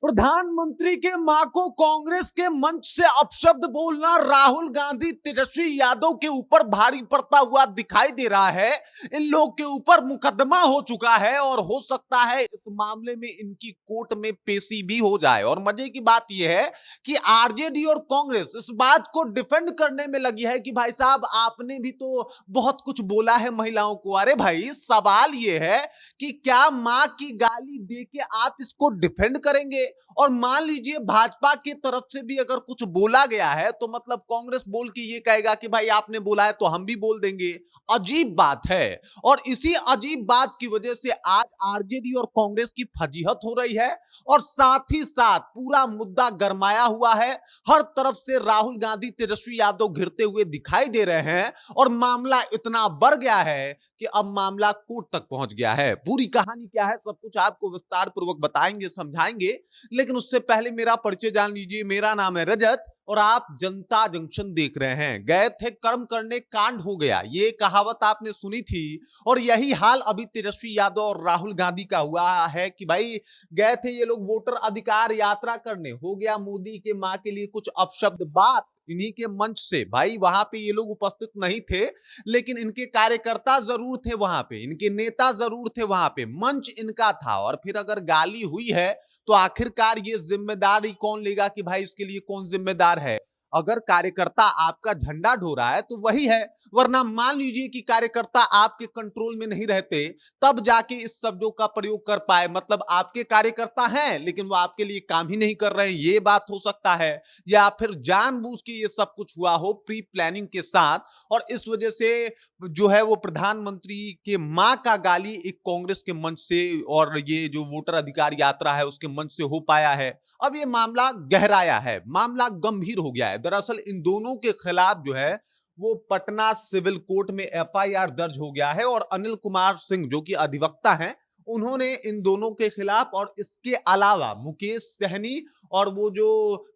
प्रधानमंत्री के मां को कांग्रेस के मंच से अपशब्द बोलना राहुल गांधी तेजस्वी यादव के ऊपर भारी पड़ता हुआ दिखाई दे रहा है। इन लोग के ऊपर मुकदमा हो चुका है और हो सकता है इस मामले में इनकी कोर्ट में पेशी भी हो जाए। और मजे की बात यह है कि आरजेडी और कांग्रेस इस बात को डिफेंड करने में लगी है कि भाई साहब आपने भी तो बहुत कुछ बोला है महिलाओं को। अरे भाई सवाल यह है कि क्या मां की गाली दे के आप इसको डिफेंड करेंगे? और मान लीजिए भाजपा की तरफ से भी अगर कुछ बोला गया है तो मतलब कांग्रेस बोल के ये कहेगा कि भाई आपने बोला है तो हम भी बोल देंगे। अजीब बात है। और इसी अजीब बात की वजह से आज आरजेडी और कांग्रेस की फजीहत हो रही है और साथ ही साथ पूरा मुद्दा गरमाया हुआ है। हर तरफ से राहुल गांधी तेजस्वी यादव घिरते हुए दिखाई दे रहे हैं और मामला इतना बढ़ गया है कि अब मामला कोर्ट तक पहुंच गया है। पूरी कहानी क्या है सब कुछ आपको विस्तार पूर्वक बताएंगे, समझाएंगे, लेकिन उससे पहले मेरा परिचय जान लीजिए। मेरा नाम है रजत और आप जनता जंक्शन देख रहे हैं। गए थे कर्म करने कांड हो गया, ये कहावत आपने सुनी थी और यही हाल अभी तेजस्वी यादव और राहुल गांधी का हुआ है कि भाई गए थे ये लोग वोटर अधिकार यात्रा करने, हो गया मोदी के मां के लिए कुछ अपशब्द बात इन्हीं के मंच से। भाई वहां पे ये लोग उपस्थित नहीं थे लेकिन इनके कार्यकर्ता जरूर थे वहां पे, इनके नेता जरूर थे वहां पे, मंच इनका था। और फिर अगर गाली हुई है तो आखिरकार ये जिम्मेदारी कौन लेगा कि भाई इसके लिए कौन जिम्मेदार है? अगर कार्यकर्ता आपका झंडा ढो रहा है तो वही है, वरना मान लीजिए कि कार्यकर्ता आपके कंट्रोल में नहीं रहते तब जाके इस शब्दों का प्रयोग कर पाए। मतलब आपके कार्यकर्ता हैं लेकिन वो आपके लिए काम ही नहीं कर रहे हैं, ये बात हो सकता है। या फिर जानबूझ के ये सब कुछ हुआ हो प्री प्लानिंग के साथ और इस वजह से जो है वो प्रधानमंत्री के मां का गाली एक कांग्रेस के मंच से और ये जो वोटर अधिकार यात्रा है उसके मंच से हो पाया है। अब ये मामला गहराया है, मामला गंभीर हो गया है। दरअसल इन दोनों के खिलाफ जो है वो पटना सिविल कोर्ट में एफआईआर दर्ज हो गया है और अनिल कुमार सिंह जो कि अधिवक्ता हैं उन्होंने इन दोनों के खिलाफ और इसके अलावा मुकेश सहनी और वो जो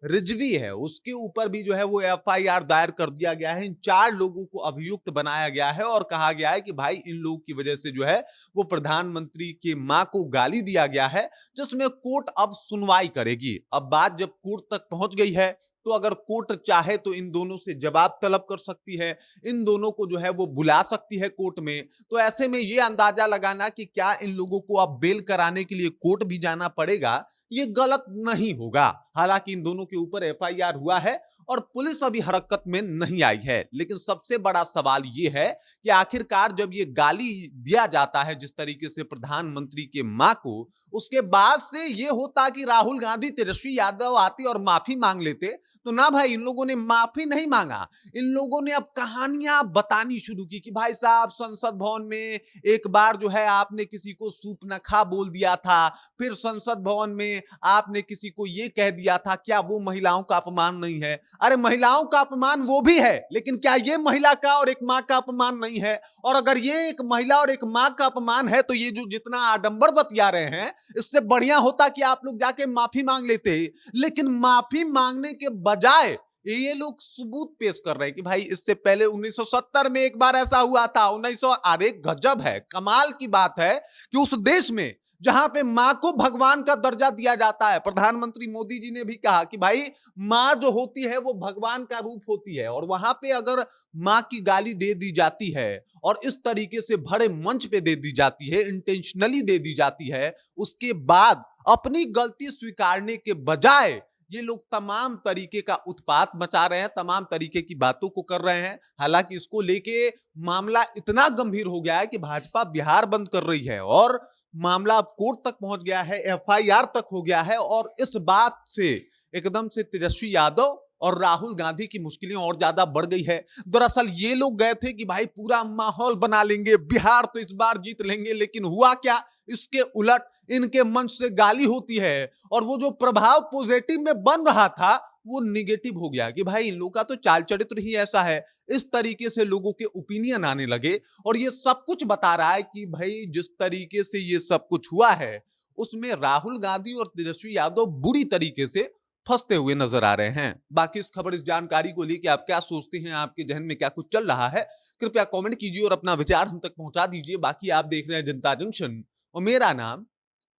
रिजवी है उसके ऊपर भी जो है वो एफआईआर दायर कर दिया गया है। इन 4 लोगों को अभियुक्त बनाया गया है और कहा गया है कि भाई इन लोगों की वजह से जो है वो प्रधानमंत्री की मां को गाली दिया गया है, जिसमें कोर्ट अब सुनवाई करेगी। अब बात जब कोर्ट तक पहुंच गई है तो अगर कोर्ट चाहे तो इन दोनों से जवाब तलब कर सकती है, इन दोनों को जो है वो बुला सकती है कोर्ट में। तो ऐसे में ये अंदाजा लगाना कि क्या इन लोगों को अब बेल कराने के लिए कोर्ट भी जाना पड़ेगा, ये गलत नहीं होगा। हालांकि इन दोनों के ऊपर एफआईआर हुआ है और पुलिस अभी हरकत में नहीं आई है, लेकिन सबसे बड़ा सवाल यह है कि आखिरकार जब ये गाली दिया जाता है जिस तरीके से प्रधानमंत्री के मां को, उसके बाद से ये होता कि राहुल गांधी तेजस्वी यादव आते और माफी मांग लेते, तो ना भाई इन लोगों ने माफी नहीं मांगा, इन लोगों ने अब कहानियां बतानी शुरू की कि भाई साहब संसद भवन में एक बार जो है आपने किसी को सूपनखा बोल दिया था, फिर संसद भवन में आपने किसी को यह कह दिया था, क्या वो महिलाओं का अपमान नहीं है? अरे महिलाओं का अपमान वो भी है लेकिन क्या ये महिला का और एक मां का अपमान नहीं है? और अगर ये एक महिला और एक मां का अपमान है तो ये जो जितना आडंबर बतिया रहे हैं इससे बढ़िया होता कि आप लोग जाके माफी मांग लेते। लेकिन माफी मांगने के बजाय ये लोग सबूत पेश कर रहे हैं कि भाई इससे पहले 1970 में एक बार ऐसा हुआ था। 1900 अरे गजब है, कमाल की बात है कि उस देश में जहां पे मां को भगवान का दर्जा दिया जाता है, प्रधानमंत्री मोदी जी ने भी कहा कि भाई मां जो होती है वो भगवान का रूप होती है, और वहां पे अगर मां की गाली दे दी जाती है और इस तरीके से बड़े मंच पे दे दी जाती है, इंटेंशनली दे दी जाती है, उसके बाद अपनी गलती स्वीकारने के बजाय ये लोग तमाम तरीके का उत्पात मचा रहे हैं, तमाम तरीके की बातों को कर रहे हैं। हालांकि इसको लेके मामला इतना गंभीर हो गया है कि भाजपा बिहार बंद कर रही है और मामला अब कोर्ट तक पहुंच गया है, एफआईआर तक हो गया है। और इस बात से एकदम से तेजस्वी यादव और राहुल गांधी की मुश्किलें और ज्यादा बढ़ गई है। दरअसल ये लोग गए थे कि भाई पूरा माहौल बना लेंगे, बिहार तो इस बार जीत लेंगे, लेकिन हुआ क्या, इसके उलट इनके मंच से गाली होती है और वो जो प्रभाव पॉजिटिव में बन रहा था वो निगेटिव हो गया कि भाई इन लोगों का तो चाल चरित्र ही ऐसा है। इस तरीके से लोगों के ओपिनियन आने लगे और ये सब कुछ बता रहा है कि भाई जिस तरीके से ये सब कुछ हुआ है उसमें राहुल गांधी और तेजस्वी यादव बुरी तरीके से फंसते हुए नजर आ रहे हैं। बाकी इस खबर, इस जानकारी को लेकर आप क्या सोचते हैं, आपके जहन में क्या कुछ चल रहा है, कृपया कमेंट कीजिए और अपना विचार हम तक पहुंचा दीजिए। बाकी आप देख रहे हैं जनता जंक्शन और मेरा नाम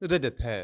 रजत है।